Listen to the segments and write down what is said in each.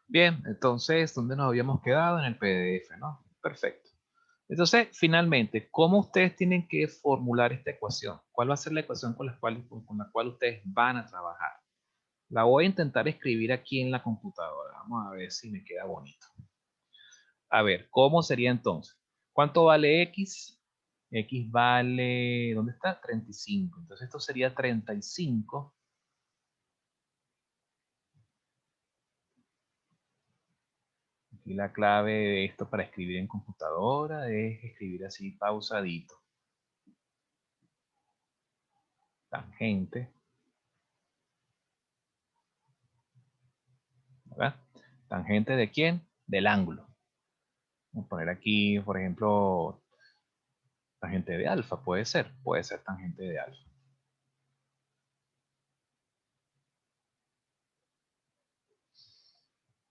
Bien, entonces, ¿dónde nos habíamos quedado? En el PDF, ¿no? Perfecto. Entonces, finalmente, ¿cómo ustedes tienen que formular esta ecuación? ¿Cuál va a ser la ecuación con la cual ustedes van a trabajar? La voy a intentar escribir aquí en la computadora. Vamos a ver si me queda bonito. A ver, ¿cómo sería entonces? ¿Cuánto vale X? X vale, ¿dónde está? 35. Entonces esto sería 35. Aquí la clave de esto para escribir en computadora es escribir así pausadito. Tangente, ¿verdad? ¿Tangente de quién? Del ángulo. Vamos a poner aquí, por ejemplo, tangente de alfa, puede ser tangente de alfa.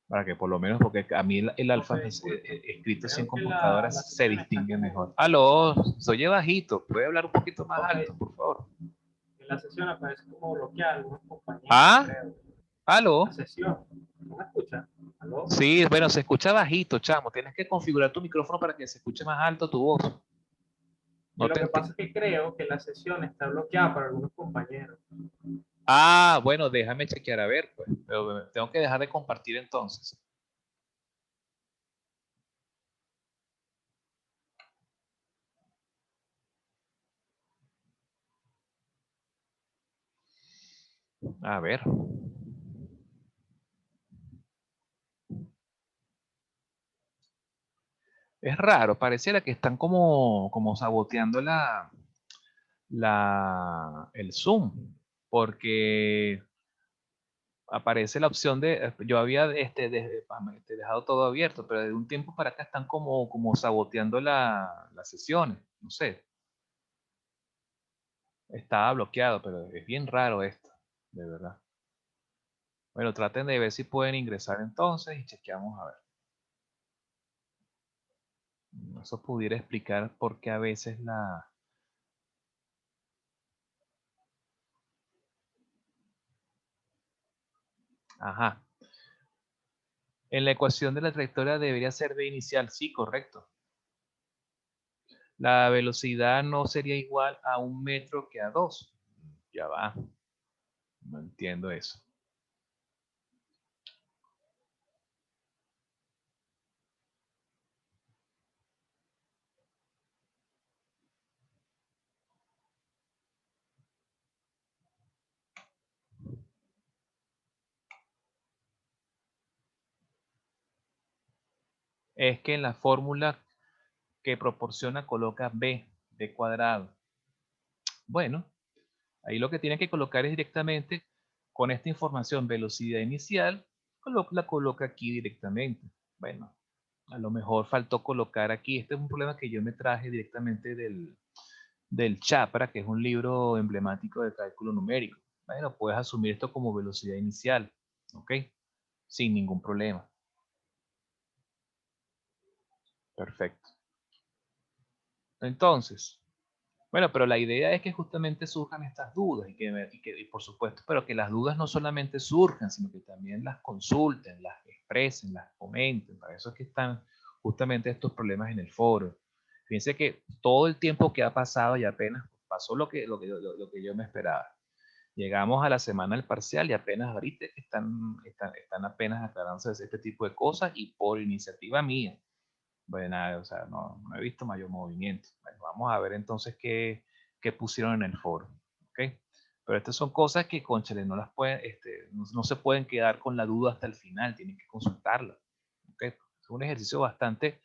Para que por lo menos, porque a mí el alfa Disculpe, escrito así en creo que la computadoras se sesión está distingue como mejor. bloqueada. Aló, soy bajito, puede hablar un poquito más Ok, alto, por favor. en la sesión aparece como bloqueada algunos compañeros, Ah, creo. La aló. sesión, ¿no me escucha? ¿Aló? Sí, bueno, se escucha bajito, chamo. Tienes que configurar tu micrófono para que se escuche más alto tu voz. Que No lo te que pasa enti- es que creo que la sesión está bloqueada para algunos compañeros. Ah, bueno, déjame chequear a ver, pues. Pero tengo que dejar de compartir entonces. A ver. Es raro, pareciera que están como saboteando el Zoom, porque aparece la opción de, yo había dejado todo abierto, pero de un tiempo para acá están como saboteando las sesiones, no sé, estaba bloqueado, pero es bien raro esto, de verdad. Bueno, traten de ver si pueden ingresar entonces y chequeamos a ver. Eso pudiera explicar por qué a veces Ajá. En la ecuación de la trayectoria debería ser v inicial, sí, correcto. La velocidad no sería igual a 1 metro que a 2. Ya va, no entiendo eso. Es que en la fórmula que proporciona coloca b cuadrado. Bueno, ahí lo que tiene que colocar es directamente con esta información, velocidad inicial, la coloca aquí directamente. Bueno, a lo mejor faltó colocar aquí, este es un problema que yo me traje directamente del Chapra, que es un libro emblemático de cálculo numérico. Bueno, puedes asumir esto como velocidad inicial, ¿ok? Sin ningún problema. Perfecto. Entonces, bueno, pero la idea es que justamente surjan estas dudas y por supuesto, pero que las dudas no solamente surjan, sino que también las consulten, las expresen, las comenten. Para eso es que están justamente estos problemas en el foro. Fíjense que todo el tiempo que ha pasado y apenas pasó lo que yo me esperaba. Llegamos a la semana del parcial y apenas ahorita están apenas aclarándose este tipo de cosas y por iniciativa mía. Bueno, o sea, no he visto mayor movimiento. Bueno, vamos a ver entonces qué pusieron en el foro. ¿Ok? Pero estas son cosas que, cónchale, no las pueden, no se pueden quedar con la duda hasta el final, tienen que consultarla. ¿Ok? Es un ejercicio bastante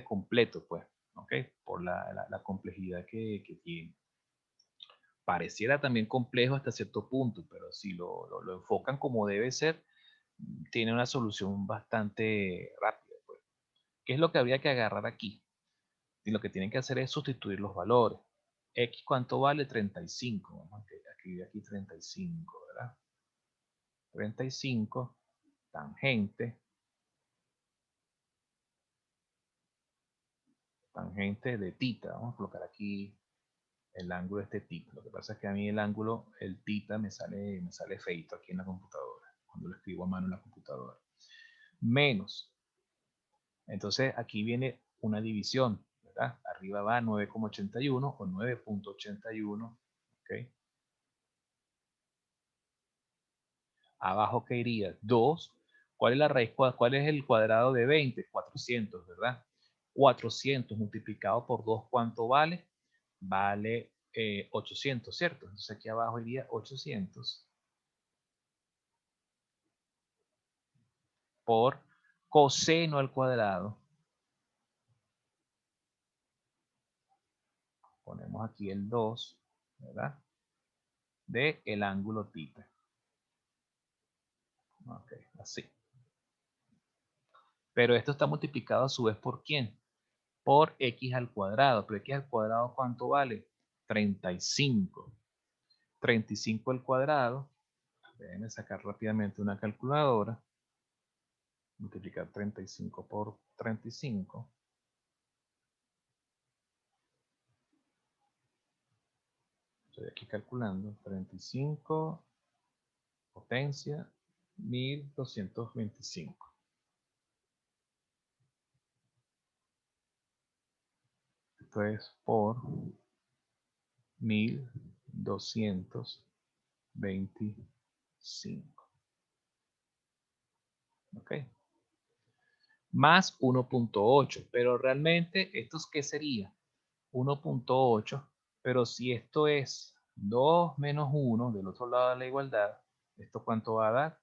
completo, pues, ¿ok? Por la complejidad que tiene. Pareciera también complejo hasta cierto punto, pero si lo enfocan como debe ser, tiene una solución bastante rápida, pues. ¿Qué es lo que habría que agarrar aquí? Y lo que tienen que hacer es sustituir los valores. X, ¿cuánto vale? 35. Vamos a escribir aquí 35, ¿verdad? 35, tangente, tangente de tita. Vamos a colocar aquí el ángulo de este tita. Lo que pasa es que a mí el ángulo, el tita, me sale feito aquí en la computadora, cuando lo escribo a mano en la computadora. menos. Entonces aquí viene una división, ¿verdad? Arriba va 9,81 o 9,81, ¿ok? Abajo, ¿qué iría? 2. ¿Cuál es la raíz? ¿Cuál es el cuadrado de 20? 400, ¿verdad? 400 multiplicado por 2, ¿cuánto vale? Vale 800, ¿cierto? Entonces aquí abajo iría 800 por coseno al cuadrado. Ponemos aquí el 2, ¿verdad? De el ángulo θ. Ok, así. Pero esto está multiplicado a su vez por ¿quién? Por x al cuadrado. Pero x al cuadrado, ¿cuánto vale? 35. 35 al cuadrado. Déjenme sacar rápidamente una calculadora. Multiplicar 35 por 35. Estoy aquí calculando. 35 potencia 1225. Esto es por 1225. ¿Ok? Más 1,8. Pero realmente, ¿esto qué sería? 1,8. Pero si esto es 2 menos 1 del otro lado de la igualdad, ¿esto cuánto va a dar?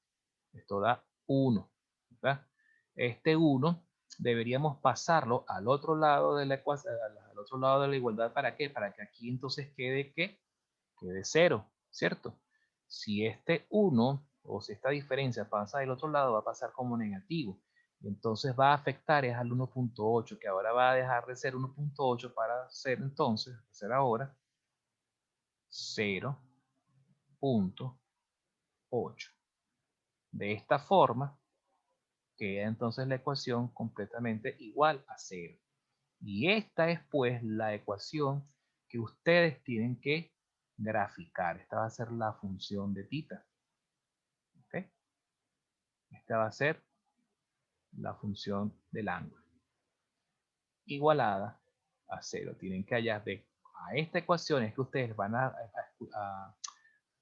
Esto da 1. ¿Verdad? Este 1 deberíamos pasarlo al otro lado de la ecuación, al otro lado de la igualdad. ¿Para qué? Para que aquí entonces quede ¿qué? Quede 0, ¿cierto? Si este 1 o si esta diferencia pasa del otro lado, va a pasar como negativo. Y entonces va a afectar es al 1,8, que ahora va a dejar de ser 1,8 para ser entonces, ser ahora 0,8. De esta forma, queda entonces la ecuación completamente igual a 0. Y esta es pues la ecuación que ustedes tienen que graficar. Esta va a ser la función de θ. ¿Ok? Esta va a ser la función del ángulo. Igualada a 0. Tienen que hallar a esta ecuación es que ustedes van a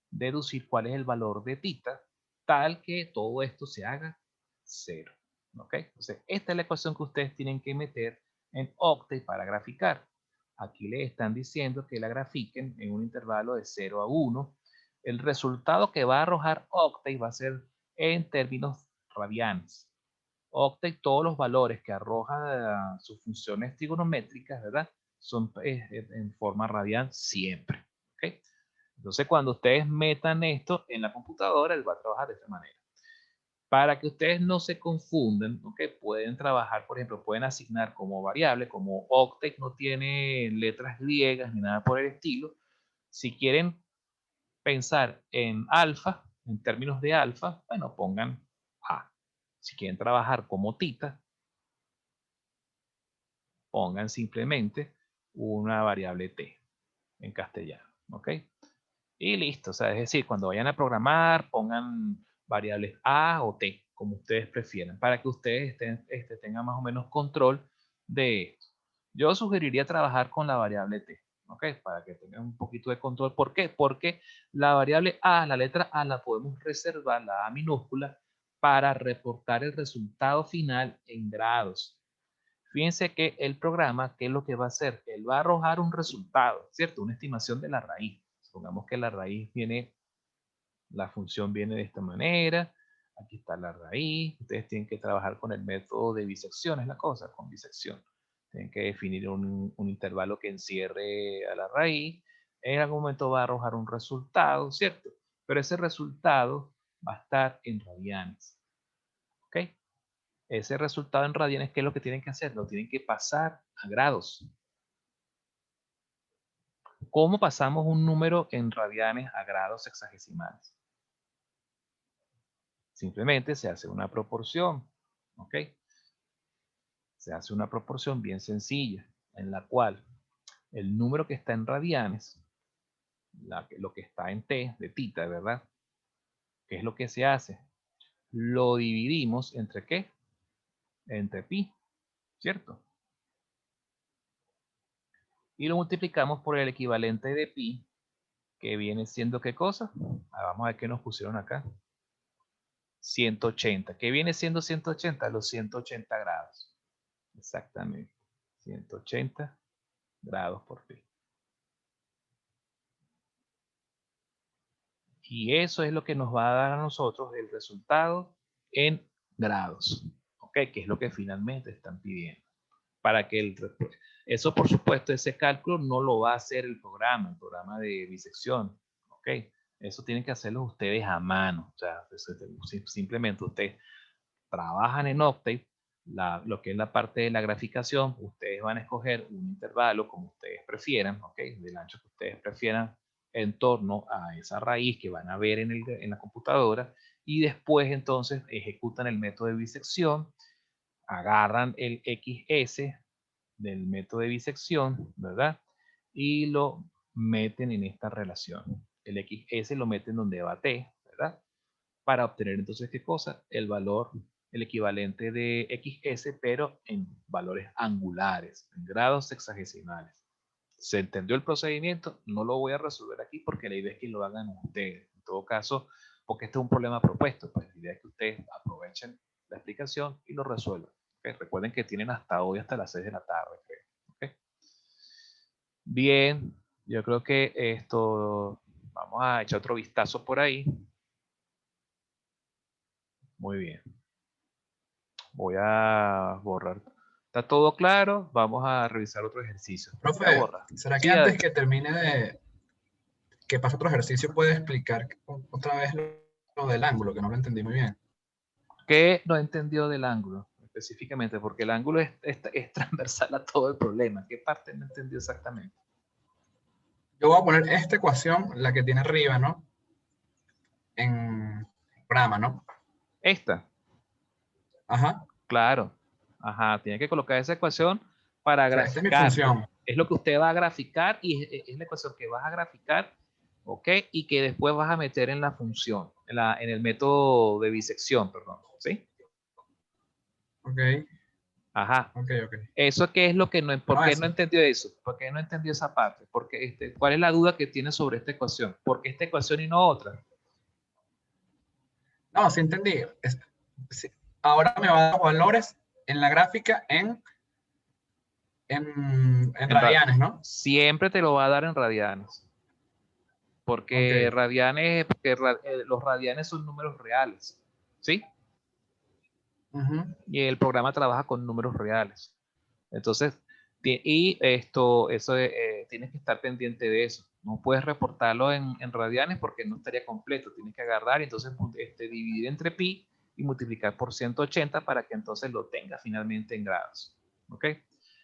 deducir cuál es el valor de θ, tal que todo esto se haga 0. ¿Ok? Entonces, esta es la ecuación que ustedes tienen que meter en Octave para graficar. Aquí les están diciendo que la grafiquen en un intervalo de 0 a 1. El resultado que va a arrojar Octave va a ser en términos radianes. Octave, todos los valores que arroja sus funciones trigonométricas, ¿verdad? Son en forma radial siempre. ¿Ok? Entonces, cuando ustedes metan esto en la computadora, él va a trabajar de esta manera. Para que ustedes no se confundan, ¿ok? Pueden trabajar, por ejemplo, pueden asignar como variable, como Octave no tiene letras griegas ni nada por el estilo. Si quieren pensar en alfa, en términos de alfa, bueno, pongan A. Si quieren trabajar como tita, pongan simplemente una variable t en castellano, ¿ok? Y listo, o sea, es decir, cuando vayan a programar, pongan variables a o t, como ustedes prefieran, para que ustedes tengan más o menos control de esto. Yo sugeriría trabajar con la variable t, ¿ok? Para que tengan un poquito de control. ¿Por qué? Porque la variable a, la letra a, la podemos reservar, la a minúscula, para reportar el resultado final en grados. Fíjense que el programa, ¿qué es lo que va a hacer? Él va a arrojar un resultado, ¿cierto? Una estimación de la raíz. Supongamos que la raíz viene, la función viene de esta manera. Aquí está la raíz. Ustedes tienen que trabajar con el método de bisección, es la cosa, con bisección. Tienen que definir un intervalo que encierre a la raíz. En algún momento va a arrojar un resultado, ¿cierto? Pero ese resultado va a estar en radianes. ¿Ok? Ese resultado en radianes, ¿qué es lo que tienen que hacer? Lo tienen que pasar a grados. ¿Cómo pasamos un número en radianes a grados sexagesimales? Simplemente se hace una proporción, ¿ok? Se hace una proporción bien sencilla, en la cual el número que está en radianes, lo que está en t, de θ, ¿verdad? ¿Qué es lo que se hace? Lo dividimos entre ¿qué? entre pi, ¿cierto? Y lo multiplicamos por el equivalente de pi, que viene siendo ¿qué cosa? Vamos a ver qué nos pusieron acá. 180. ¿Qué viene siendo 180? Los 180 grados. Exactamente. 180 grados por pi. Y eso es lo que nos va a dar a nosotros el resultado en grados. ¿Ok? Que es lo que finalmente están pidiendo. Para que eso, por supuesto, ese cálculo no lo va a hacer el programa de bisección. ¿Ok? Eso tienen que hacerlo ustedes a mano. O sea, simplemente ustedes trabajan en Octave, lo que es la parte de la graficación, ustedes van a escoger un intervalo como ustedes prefieran, ¿ok? Del ancho que ustedes prefieran en torno a esa raíz que van a ver en la computadora y después entonces ejecutan el método de bisección, agarran el XS del método de bisección, ¿verdad? Y lo meten en esta relación. El XS lo meten donde va T, ¿verdad? Para obtener entonces, ¿qué cosa? El valor, el equivalente de XS, pero en valores angulares, en grados sexagesimales. ¿Se entendió el procedimiento? No lo voy a resolver aquí porque la idea es que lo hagan ustedes. En todo caso, porque este es un problema propuesto, pues la idea es que ustedes aprovechen la explicación y lo resuelvan. ¿Okay? Recuerden que tienen hasta hoy, hasta las 6 de la tarde, creo. ¿Okay? Bien, yo creo que esto, vamos a echar otro vistazo por ahí. Muy bien. Voy a borrar. ¿Está todo claro? Vamos a revisar otro ejercicio. Voy a Profe, borrar. ¿será que Sí, antes que termine que pase otro ejercicio puede explicar otra vez lo del ángulo, que no lo entendí muy bien? ¿qué no entendió del ángulo? Específicamente, porque el ángulo es transversal a todo el problema. ¿Qué parte no entendió exactamente? Yo voy a poner esta ecuación, la que tiene arriba, ¿no? En programa, ¿no? Esta, Ajá. claro. Ajá, tiene que colocar esa ecuación para O sea, esta es mi graficar. función. Es lo que usted va a graficar y es la ecuación que vas a graficar, ¿ok? Y que después vas a meter en la función, en el método de bisección, perdón, ¿sí? Ok, Ajá. ok, ok. Eso qué es lo que no, ¿por No, qué eso. no entendió eso? ¿Por qué no entendió esa parte? Porque ¿cuál es la duda que tiene sobre esta ecuación? ¿Por qué esta ecuación y no otra? No, sí entendí. Sí. Ahora me va a dar los valores en la gráfica en En ra- radianes, ¿no? Siempre te lo va a dar en radianes. Ok. Los radianes son números reales, ¿sí? Ujú. Y el programa trabaja con números reales. Entonces, eso tienes que estar pendiente de eso. No puedes reportarlo en radianes porque no estaría completo. Tienes que agarrar y entonces dividir entre pi y multiplicar por 180 para que entonces lo tenga finalmente en grados. ¿Ok?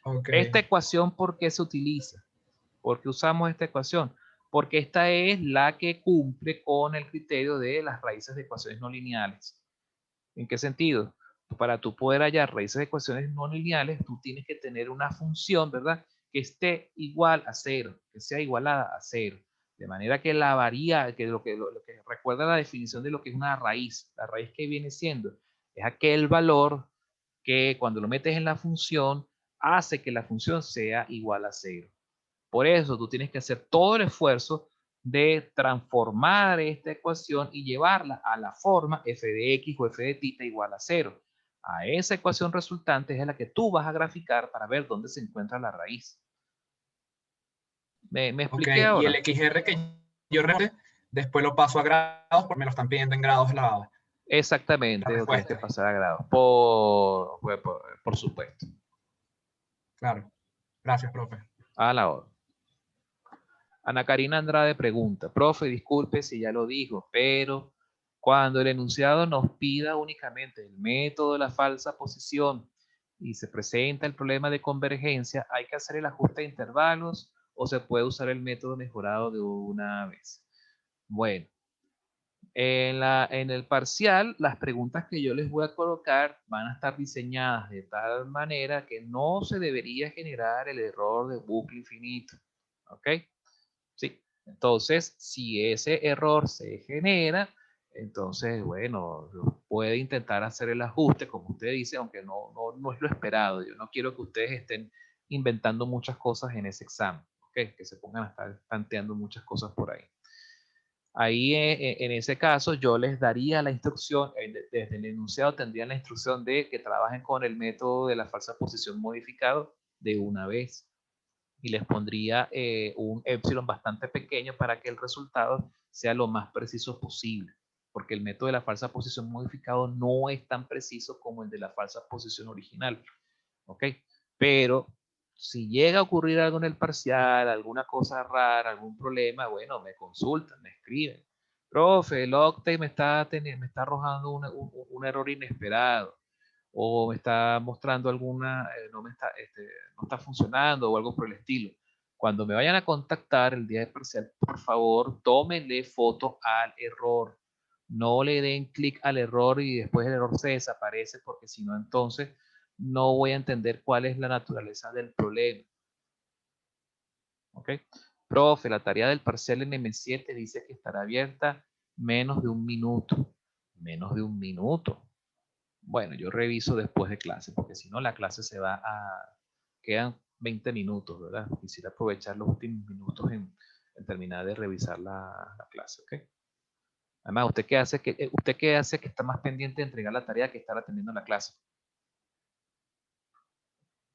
Ok. Esta ecuación, ¿por qué se utiliza? ¿Por qué usamos esta ecuación? Porque esta es la que cumple con el criterio de las raíces de ecuaciones no lineales. ¿En qué sentido? Para tú poder hallar raíces de ecuaciones no lineales, tú tienes que tener una función, ¿verdad? Que esté igual a cero, que sea igualada a cero. De manera que la varía, que lo que recuerda la definición de lo que es una raíz. La raíz que viene siendo es aquel valor que cuando lo metes en la función hace que la función sea igual a cero. Por eso tú tienes que hacer todo el esfuerzo de transformar esta ecuación y llevarla a la forma f de x o f de θ igual a 0. A esa ecuación resultante es la que tú vas a graficar para ver dónde se encuentra la raíz. ¿Me Ok. expliqué Y el ahora? XR que yo reporté, después lo paso a grados porque me lo están pidiendo en grados la Exactamente, lo tienes que respuesta. pasar a grado. Por supuesto. Claro. Gracias, profe. A la hora. Ana Karina Andrade pregunta, profe, disculpe si ya lo dijo, pero cuando el enunciado nos pida únicamente el método de la falsa posición y se presenta el problema de convergencia, ¿hay que hacer el ajuste de intervalos o se puede usar el método mejorado de una vez? Bueno, en el parcial, las preguntas que yo les voy a colocar van a estar diseñadas de tal manera que no se debería generar el error de bucle infinito. ¿Ok? Sí. Entonces, si ese error se genera, Entonces, bueno, puede intentar hacer el ajuste, como usted dice, aunque no es lo esperado. Yo no quiero que ustedes estén inventando muchas cosas en ese examen, ¿ok? Que se pongan a estar planteando muchas cosas por ahí. Ahí, en ese caso, yo les daría la instrucción, desde el enunciado tendrían la instrucción de que trabajen con el método de la falsa posición modificado de una vez. Y les pondría un epsilon bastante pequeño para que el resultado sea lo más preciso posible. Porque el método de la falsa posición modificado no es tan preciso como el de la falsa posición original. ¿Ok? Pero si llega a ocurrir algo en el parcial, alguna cosa rara, algún problema, bueno, me consultan, me escriben. Profe, el Octave me está arrojando un error inesperado o me está mostrando alguna, no está funcionando o algo por el estilo. Cuando me vayan a contactar el día de parcial, por favor, tómenle foto al error. No le den clic al error y después el error se desaparece porque si no, entonces no voy a entender cuál es la naturaleza del problema. ¿Ok? Profe, la tarea del parcial en M7 dice que estará abierta menos de un minuto. Menos de un minuto. Bueno, yo reviso después de clase, porque si no la clase se va a... Quedan 20 minutos, ¿verdad? Quisiera aprovechar los últimos minutos en terminar de revisar la clase, ¿ok? Además, ¿usted qué hace que está más pendiente de entregar la tarea que estar atendiendo la clase?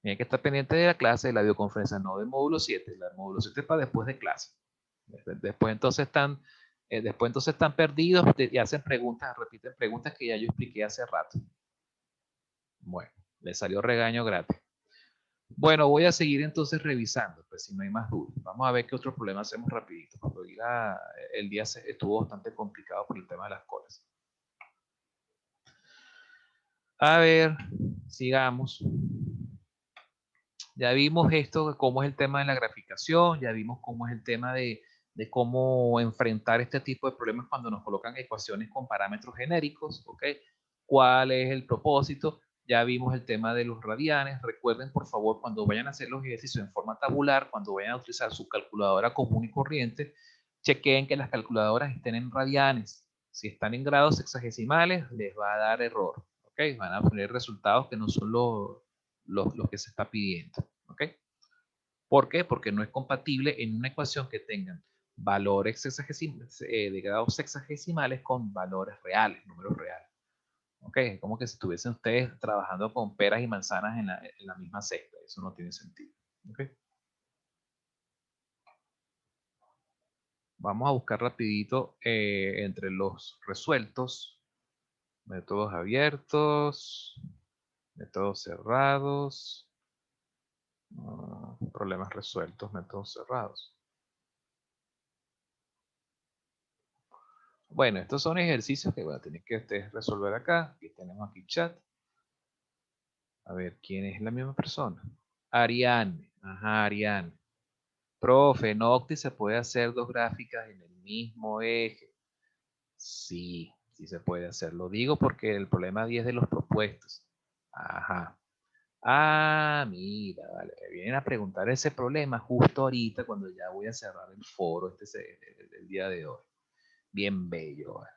Tiene que estar pendiente de la clase de la videoconferencia, no del módulo 7. La módulo 7 es para después de clase. Después entonces están perdidos y hacen preguntas, repiten preguntas que ya yo expliqué hace rato. Bueno, le salió regaño gratis. Bueno, voy a seguir entonces revisando, pues si no hay más dudas. Vamos a ver qué otro problema hacemos rapidito, porque hoy el día estuvo bastante complicado por el tema de las colas. A ver, sigamos. Ya vimos esto, cómo es el tema de la graficación, ya vimos cómo es el tema de cómo enfrentar este tipo de problemas cuando nos colocan ecuaciones con parámetros genéricos, ¿ok? ¿Cuál es el propósito? Ya vimos el tema de los radianes. Recuerden, por favor, cuando vayan a hacer los ejercicios en forma tabular, cuando vayan a utilizar su calculadora común y corriente, chequeen que las calculadoras estén en radianes. Si están en grados sexagesimales, les va a dar error, ¿ok? Van a obtener resultados que no son los que se está pidiendo, ¿ok? ¿Por qué? Porque no es compatible en una ecuación que tengan valores de grados sexagesimales con valores reales, números reales. ¿Ok? Es como que si estuviesen ustedes trabajando con peras y manzanas en la misma cesta. Eso no tiene sentido. ¿Ok? Vamos a buscar rapidito entre los resueltos. Métodos abiertos, métodos cerrados, problemas resueltos, métodos cerrados. Bueno, estos son ejercicios que bueno, tienen que ustedes resolver acá. Aquí tenemos aquí chat. A ver, ¿quién es la misma persona? Ariane. Ajá, Ariane. Profe, en Octi se puede hacer dos gráficas en el mismo eje. Sí, sí se puede hacer. Lo digo porque el problema 10 de los propuestos. Ajá. Ah, mira, vale. Me vienen a preguntar ese problema justo ahorita cuando ya voy a cerrar el foro el día de hoy. Bien bello, vale.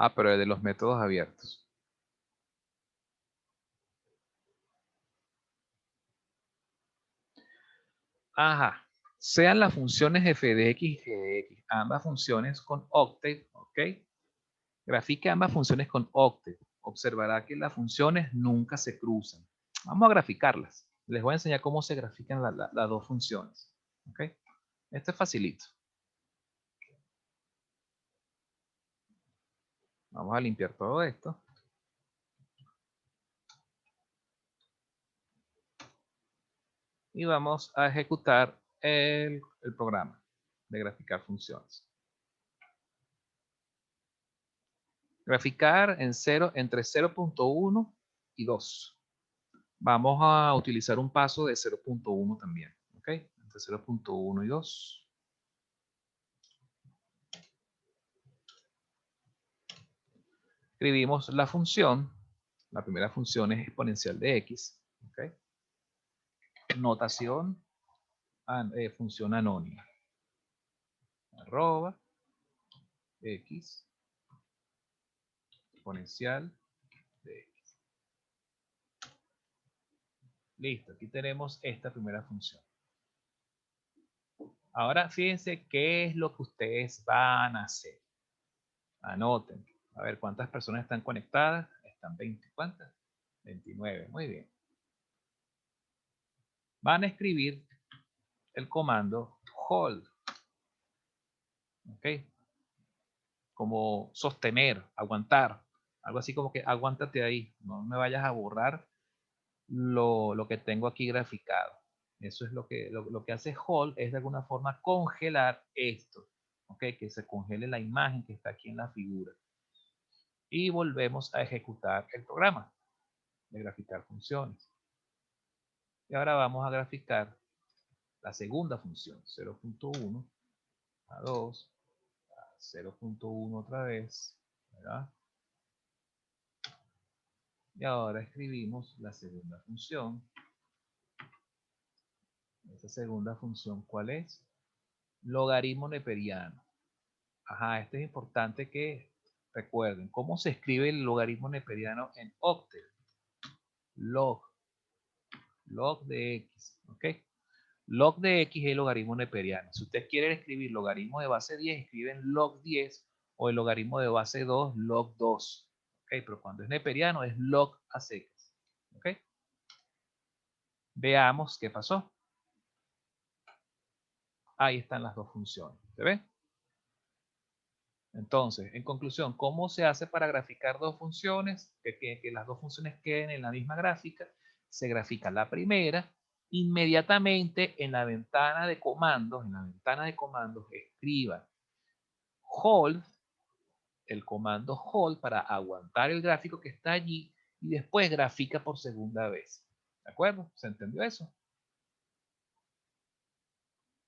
Ah, pero de los métodos abiertos. Ajá. Sean las funciones f de x y g de x, ambas funciones con Octave, ¿ok? Grafique ambas funciones con Octave. Observará que las funciones nunca se cruzan. Vamos a graficarlas. Les voy a enseñar cómo se grafican las dos funciones, ¿ok? Esto es facilito. Vamos a limpiar todo esto. Y vamos a ejecutar el programa de graficar funciones. Graficar entre 0.1 y 2. Vamos a utilizar un paso de 0.1 también. ¿Ok? Entre 0.1 y 2. Escribimos la función. La primera función es exponencial de x. ¿Ok? Notación, función anónima. Arroba x exponencial de x. Listo, aquí tenemos esta primera función. Ahora fíjense qué es lo que ustedes van a hacer. Anoten. A ver, ¿cuántas personas están conectadas? Están 20. ¿Cuántas? 29. Muy bien. Van a escribir el comando hold. ¿Ok? Como sostener, aguantar. Algo así como que aguántate ahí. No me vayas a borrar lo que tengo aquí graficado. Eso es lo que hace hold, es de alguna forma congelar esto. ¿Ok? Que se congele la imagen que está aquí en la figura. Y volvemos a ejecutar el programa de graficar funciones. Y ahora vamos a graficar la segunda función, 0.1 a 2, a 0.1 otra vez, ¿verdad? Y ahora escribimos la segunda función. Esta segunda función, ¿cuál es? Logaritmo neperiano. Ajá, esto es importante que recuerden. ¿Cómo se escribe el logaritmo neperiano en Octet? Log de x, ¿ok? Log de x es el logaritmo neperiano. Si ustedes quieren escribir logaritmo de base 10, escriben log 10 o el logaritmo de base 2, log 2. ¿Ok? Pero cuando es neperiano es log a secas. ¿Ok? Veamos qué pasó. Ahí están las dos funciones. ¿Se ve? Entonces, en conclusión, ¿cómo se hace para graficar dos funciones? Que las dos funciones queden en la misma gráfica. Se grafica la primera. Inmediatamente en la ventana de comandos, escriba hold, el comando hold para aguantar el gráfico que está allí y después grafica por segunda vez. ¿De acuerdo? ¿Se entendió eso?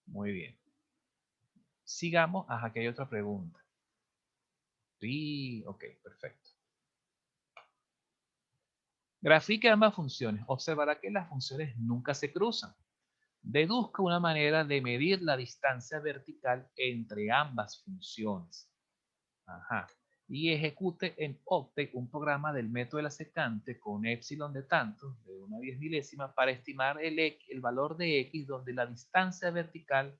Muy bien. Sigamos. Ajá, aquí hay otra pregunta. Sí, ok, perfecto. Grafique ambas funciones. Observará que las funciones nunca se cruzan. Deduzca una manera de medir la distancia vertical entre ambas funciones. Ajá. Y ejecute en Octet un programa del método de la secante con epsilon de tanto, de una 10 milésima, para estimar el valor de x donde la distancia vertical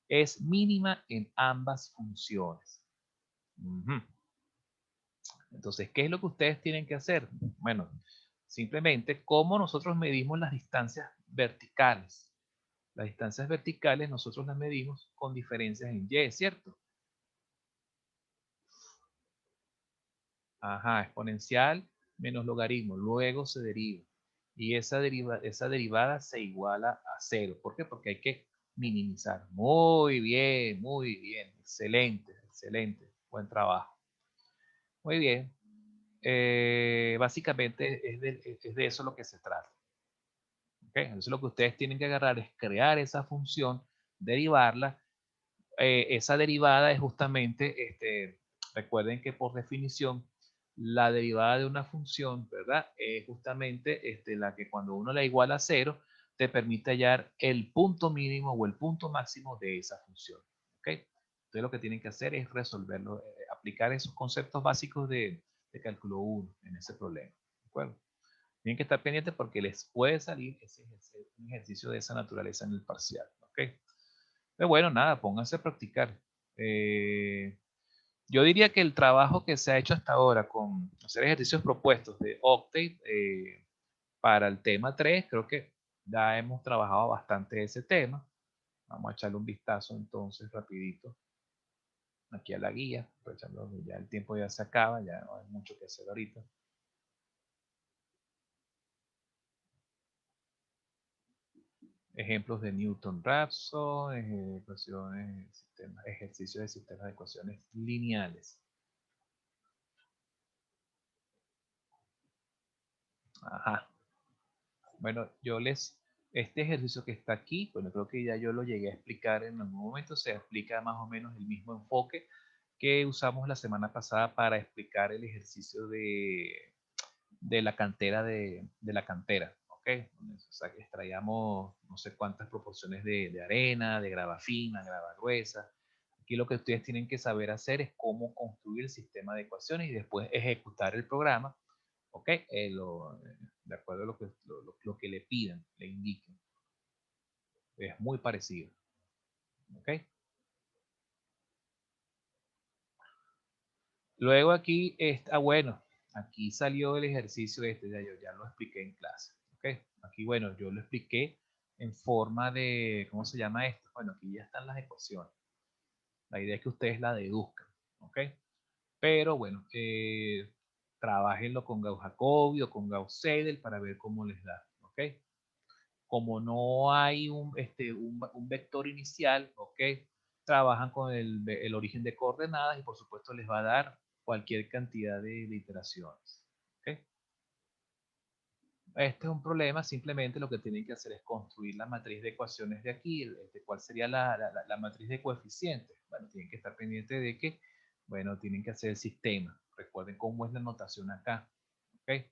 es mínima en ambas funciones. Entonces, ¿qué es lo que ustedes tienen que hacer? Bueno, simplemente cómo nosotros medimos las distancias verticales. Las distancias verticales nosotros las medimos con diferencias en y, ¿cierto? Ajá, exponencial menos logaritmo, luego se deriva. Y esa derivada se iguala a 0. ¿Por qué? Porque hay que minimizar. Muy bien. Excelente, excelente. Buen trabajo. Muy bien. Básicamente es de eso lo que se trata. ¿Okay? Entonces lo que ustedes tienen que agarrar es crear esa función, derivarla. Esa derivada es justamente, recuerden que por definición, la derivada de una función, ¿verdad? Es justamente la que cuando uno la iguala a 0, te permite hallar el punto mínimo o el punto máximo de esa función. ¿Ok? Entonces lo que tienen que hacer es resolverlo, aplicar esos conceptos básicos de cálculo 1 en ese problema. ¿De acuerdo? Tienen que estar pendientes porque les puede salir un ejercicio de esa naturaleza en el parcial. ¿Ok? Pero bueno, nada, pónganse a practicar. Yo diría que el trabajo que se ha hecho hasta ahora con hacer ejercicios propuestos de Octet para el tema 3, creo que ya hemos trabajado bastante ese tema. Vamos a echarle un vistazo entonces rapidito aquí a la guía, aprovechando que ya el tiempo ya se acaba, ya no hay mucho que hacer ahorita. Ejemplos de Newton-Raphson, ejercicios de sistemas de ecuaciones lineales. Ajá. Bueno, este ejercicio que está aquí, bueno, creo que ya yo lo llegué a explicar en algún momento, se explica más o menos el mismo enfoque que usamos la semana pasada para explicar el ejercicio de la cantera de la cantera, ¿ok? O sea, que extraíamos no sé cuántas proporciones de arena, de grava fina, grava gruesa. Aquí lo que ustedes tienen que saber hacer es cómo construir el sistema de ecuaciones y después ejecutar el programa, ¿ok? De acuerdo a lo que le pidan, le indiquen. Es muy parecido, ¿ok? Luego aquí está, bueno, aquí salió el ejercicio este, ya lo expliqué en clase, ¿ok? Aquí, bueno, yo lo expliqué en forma de, ¿cómo se llama esto? Bueno, aquí ya están las ecuaciones. La idea es que ustedes la deduzcan, ¿ok? Pero bueno, trabajenlo con Gauss-Jacobi o con Gauss-Seidel para ver cómo les da, ¿ok? Como no hay un vector inicial, ¿ok? Trabajan con el origen de coordenadas y por supuesto les va a dar cualquier cantidad de iteraciones, ¿ok? Este es un problema, simplemente lo que tienen que hacer es construir la matriz de ecuaciones de aquí, cuál sería la matriz de coeficientes. Bueno, tienen que estar pendientes de que, bueno, tienen que hacer el sistema. Recuerden cómo es la notación acá, ¿ok?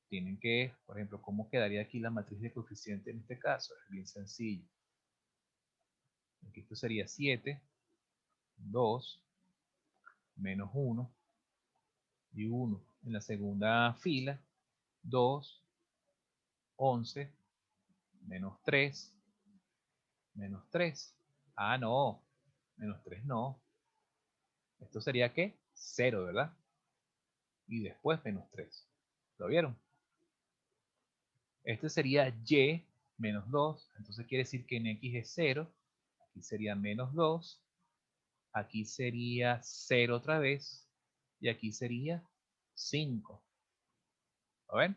Tienen que, por ejemplo, ¿cómo quedaría aquí la matriz de coeficiente en este caso? Es bien sencillo. Aquí esto sería 7, 2, menos 1 y 1. En la segunda fila, 2, 11, menos 3, menos 3. Ah, no, menos 3 no. Esto sería ¿qué? 0, ¿verdad? Y después menos 3. ¿Lo vieron? Este sería y menos 2. Entonces quiere decir que en x es 0. Aquí sería menos 2. Aquí sería 0 otra vez. Y aquí sería 5. ¿Lo ven?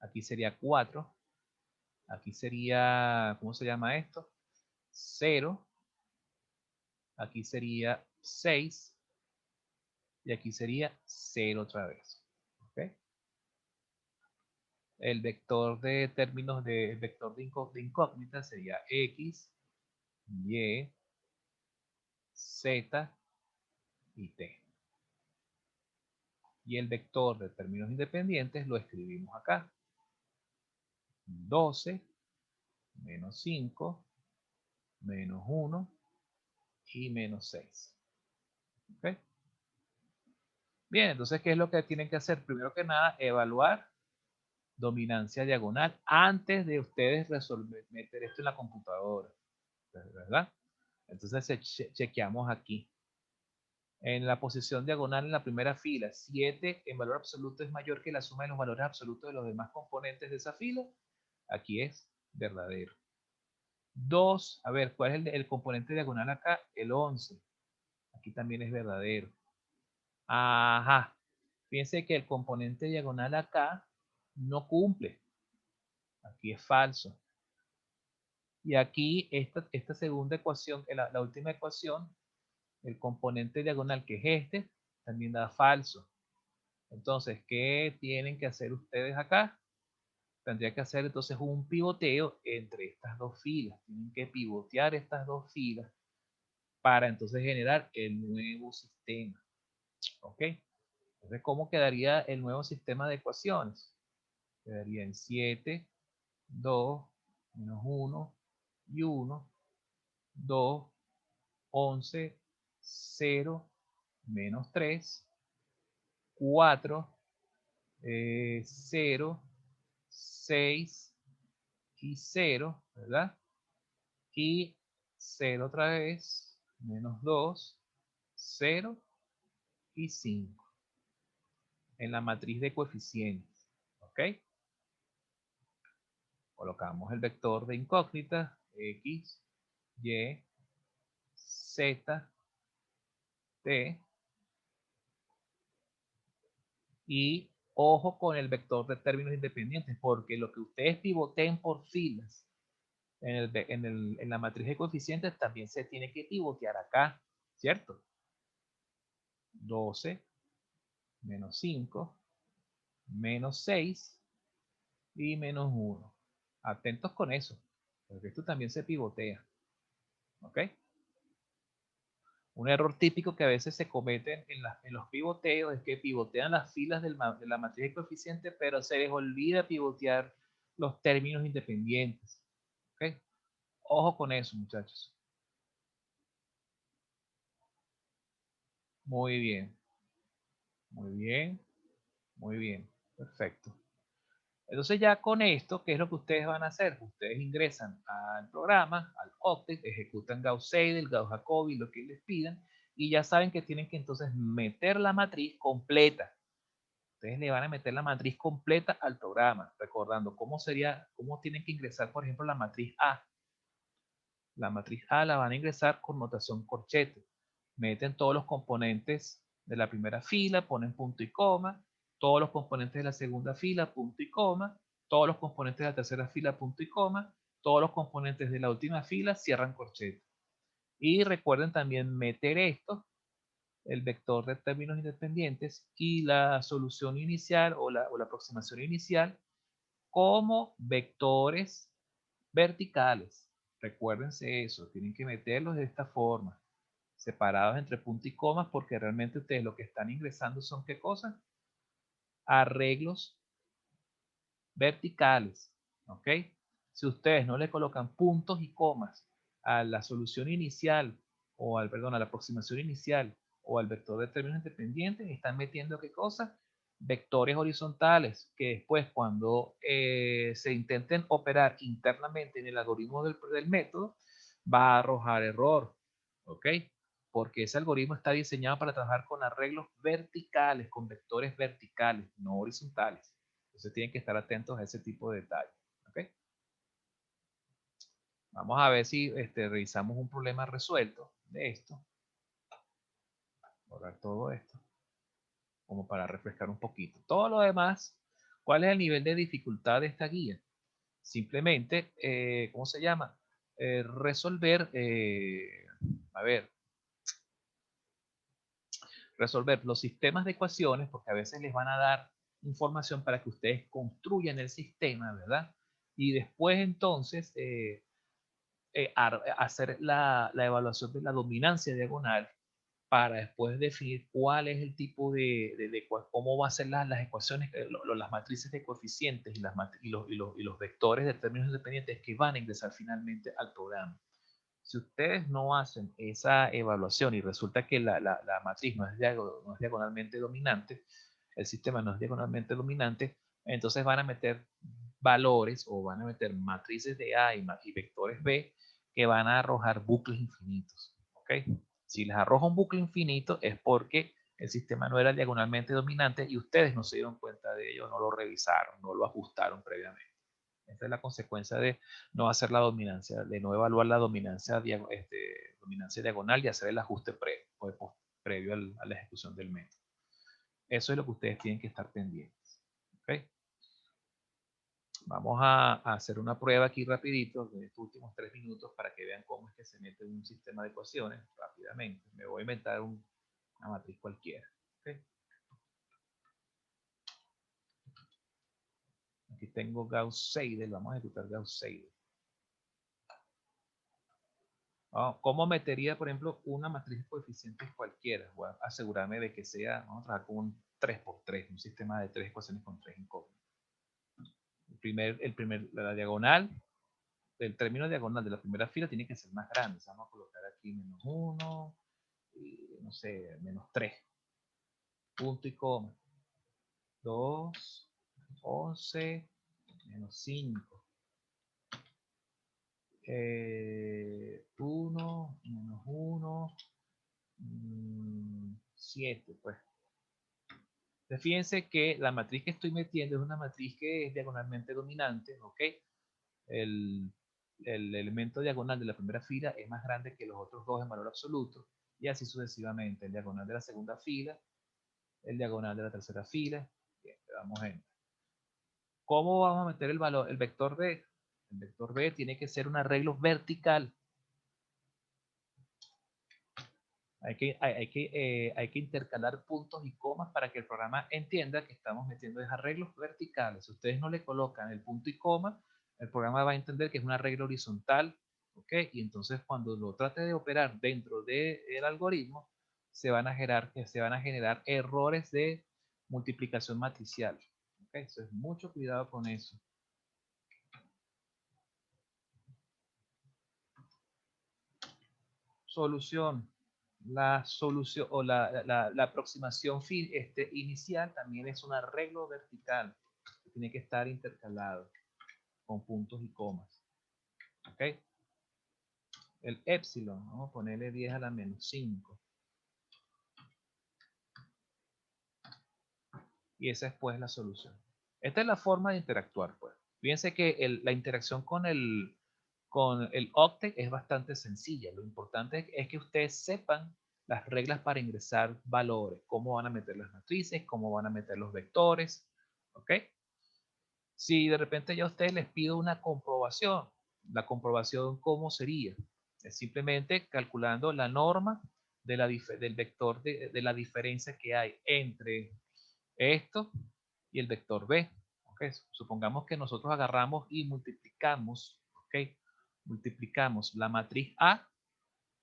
Aquí sería 4. Aquí sería, ¿cómo se llama esto? 0. Aquí sería 6. Y aquí sería 0 otra vez. ¿Ok? El vector de términos de vector de incógnita sería x, y, z y t. Y el vector de términos independientes lo escribimos acá. 12 menos 5 menos 1 y menos 6. ¿Ok? Bien, entonces, ¿qué es lo que tienen que hacer? Primero que nada, evaluar dominancia diagonal antes de ustedes meter esto en la computadora, ¿verdad? Entonces, chequeamos aquí. En la posición diagonal en la primera fila, 7 en valor absoluto es mayor que la suma de los valores absolutos de los demás componentes de esa fila. Aquí es verdadero. 2, a ver, ¿cuál es el componente diagonal acá? El 11. Aquí también es verdadero. Ajá. Fíjense que el componente diagonal acá no cumple. Aquí es falso. Y aquí esta segunda ecuación, la última ecuación, el componente diagonal que es este, también da falso. Entonces, ¿qué tienen que hacer ustedes acá? Tendría que hacer entonces un pivoteo entre estas dos filas. Tienen que pivotear estas dos filas para entonces generar el nuevo sistema. ¿Ok? Entonces, ¿cómo quedaría el nuevo sistema de ecuaciones? Quedaría en 7, 2, menos 1 y 1, 2, 11, 0, menos 3, 4, 0, 6 y 0, ¿verdad? Y 0 otra vez, menos 2, 0 y 5 en la matriz de coeficientes, ¿ok? Colocamos el vector de incógnita, x, y, z, t, y ojo con el vector de términos independientes, porque lo que ustedes pivoteen por filas en la matriz de coeficientes también se tiene que pivotear acá, ¿cierto? 12 menos 5 menos 6 y menos 1. Atentos con eso, porque esto también se pivotea. ¿Ok? Un error típico que a veces se comete en los pivoteos es que pivotean las filas de la matriz de coeficiente, pero se les olvida pivotear los términos independientes. ¿Ok? Ojo con eso, muchachos. Muy bien. Muy bien. Muy bien. Perfecto. Entonces ya con esto, ¿qué es lo que ustedes van a hacer? Ustedes ingresan al programa, al Octet, ejecutan Gauss-Seidel, Gauss-Jacobi, lo que les pidan, y ya saben que tienen que entonces meter la matriz completa. Ustedes le van a meter la matriz completa al programa, recordando cómo tienen que ingresar, por ejemplo, la matriz A. La matriz A la van a ingresar con notación corchete. Meten todos los componentes de la primera fila, ponen punto y coma, todos los componentes de la segunda fila, punto y coma, todos los componentes de la tercera fila, punto y coma, todos los componentes de la última fila, cierran corchete. Y recuerden también meter esto, el vector de términos independientes y la solución inicial o la aproximación inicial como vectores verticales. Recuérdense eso, tienen que meterlos de esta forma, separados entre punto y comas, porque realmente ustedes lo que están ingresando son ¿qué cosas? Arreglos verticales, ¿ok? Si ustedes no le colocan puntos y comas a la solución inicial o perdón, a la aproximación inicial o al vector de términos independientes, están metiendo ¿qué cosas? Vectores horizontales que después cuando se intenten operar internamente en el algoritmo del método, va a arrojar error, ¿ok? Porque ese algoritmo está diseñado para trabajar con arreglos verticales, con vectores verticales, no horizontales. Entonces tienen que estar atentos a ese tipo de detalles. ¿Okay? Vamos a ver si revisamos un problema resuelto de esto. Borrar todo esto. Como para refrescar un poquito. Todo lo demás, ¿cuál es el nivel de dificultad de esta guía? Simplemente, ¿cómo se llama? Resolver los sistemas de ecuaciones, porque a veces les van a dar información para que ustedes construyan el sistema, ¿verdad? Y después entonces hacer la evaluación de la dominancia diagonal para después definir cuál es el tipo cómo va a ser las ecuaciones, las matrices de coeficientes y los vectores de términos independientes que van a ingresar finalmente al programa. Si ustedes no hacen esa evaluación y resulta que la matriz no es diagonalmente dominante, el sistema no es diagonalmente dominante, entonces van a meter valores o van a meter matrices de A y vectores B que van a arrojar bucles infinitos. ¿Ok? Si les arroja un bucle infinito es porque el sistema no era diagonalmente dominante y ustedes no se dieron cuenta de ello, no lo revisaron, no lo ajustaron previamente. Esta es la consecuencia de no hacer la dominancia, de no evaluar la dominancia diagonal y hacer el ajuste previo a la ejecución del método. Eso es lo que ustedes tienen que estar pendientes. ¿Okay? Vamos a hacer una prueba aquí rapidito de estos últimos 3 minutos para que vean cómo es que se mete un sistema de ecuaciones rápidamente. Me voy a inventar una matriz cualquiera. ¿Okay? Aquí tengo Gauss-Seidel, vamos a ejecutar Gauss-Seidel. ¿Cómo metería, por ejemplo, una matriz de coeficientes cualquiera? Voy a asegurarme de que sea, vamos a trabajar con un 3×3, un sistema de 3 ecuaciones con 3 incógnitas. La diagonal, el término diagonal de la primera fila tiene que ser más grande. Vamos a colocar aquí menos 1, y, no sé, menos 3. Punto y coma. 2, 11, menos 5. 1, menos 1, 7, pues. Fíjense que la matriz que estoy metiendo es una matriz que es diagonalmente dominante, ¿ok? El elemento diagonal de la primera fila es más grande que los otros dos en valor absoluto, y así sucesivamente. El diagonal de la segunda fila, el diagonal de la tercera fila. Bien, le damos enter. ¿Cómo vamos a meter el valor? El vector B. El vector B tiene que ser un arreglo vertical. Hay que intercalar puntos y comas para que el programa entienda que estamos metiendo arreglos verticales. Si ustedes no le colocan el punto y coma, el programa va a entender que es un arreglo horizontal, ¿ok? Y entonces cuando lo trate de operar dentro del algoritmo, se van a generar errores de multiplicación matricial. ¿Ok? Entonces, mucho cuidado con eso. Solución. La solución o la aproximación inicial también es un arreglo vertical. Tiene que estar intercalado con puntos y comas. ¿Ok? El epsilon, vamos a ponerle 10 a la menos 5. Y esa es pues la solución. Esta es la forma de interactuar, pues. Fíjense que la interacción con el octet es bastante sencilla. Lo importante es que ustedes sepan las reglas para ingresar valores, cómo van a meter las matrices, cómo van a meter los vectores, ¿ok? Si de repente ya a ustedes les pido una comprobación, la comprobación, ¿cómo sería? Es simplemente calculando la norma del vector de la diferencia que hay entre esto y el vector b. ¿Okay? Supongamos que nosotros agarramos y multiplicamos, ¿okay? Multiplicamos la matriz A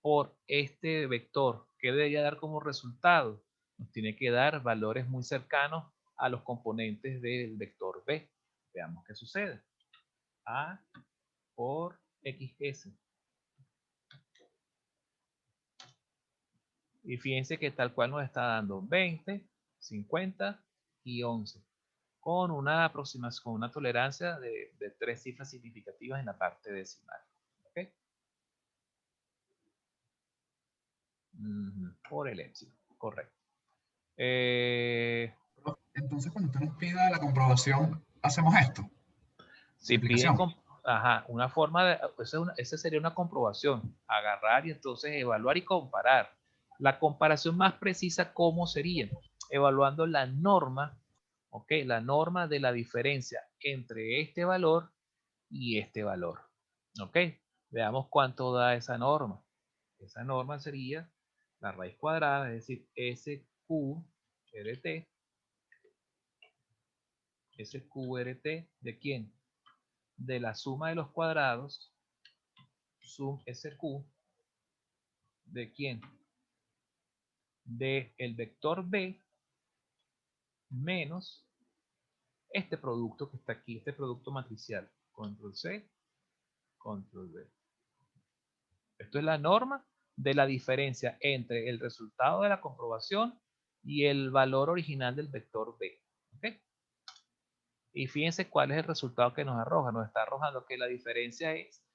por este vector. ¿Qué debería dar como resultado? Nos tiene que dar valores muy cercanos a los componentes del vector B. Veamos qué sucede. A por XS. Y fíjense que tal cual nos está dando 20, 50 y 11. Con una aproximación, con una tolerancia de 3 cifras significativas en la parte decimal. ¿Okay? Por el epsilon, correcto. Entonces, cuando usted nos pida la comprobación, hacemos esto. Si piden una forma de, esa sería una comprobación, agarrar y entonces evaluar y comparar. La comparación más precisa, ¿cómo sería? Evaluando la norma, ¿ok? La norma de la diferencia entre este valor y este valor, ¿ok? Veamos cuánto da esa norma. Esa norma sería la raíz cuadrada, es decir, SQRT. SQRT, ¿de quién? De la suma de los cuadrados, sum SQ, ¿de quién? De el vector B menos este producto que está aquí, este producto matricial. Control C, Control V. Esto es la norma de la diferencia entre el resultado de la comprobación y el valor original del vector B. ¿Okay? Y fíjense cuál es el resultado que nos arroja. Nos está arrojando que la diferencia es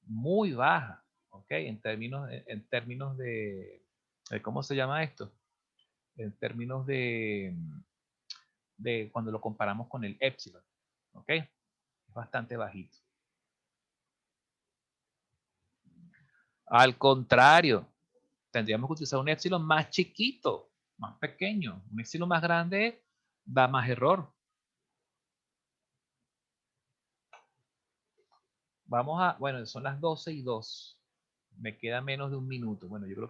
muy baja. ¿Ok? En términos de ¿cómo se llama esto? En términos de cuando lo comparamos con el epsilon. ¿Ok? Es bastante bajito. Al contrario, tendríamos que utilizar un epsilon más chiquito, más pequeño. Un epsilon más grande da más error. Vamos a, bueno, son las 12:02. Me queda menos de un minuto. Bueno, yo creo que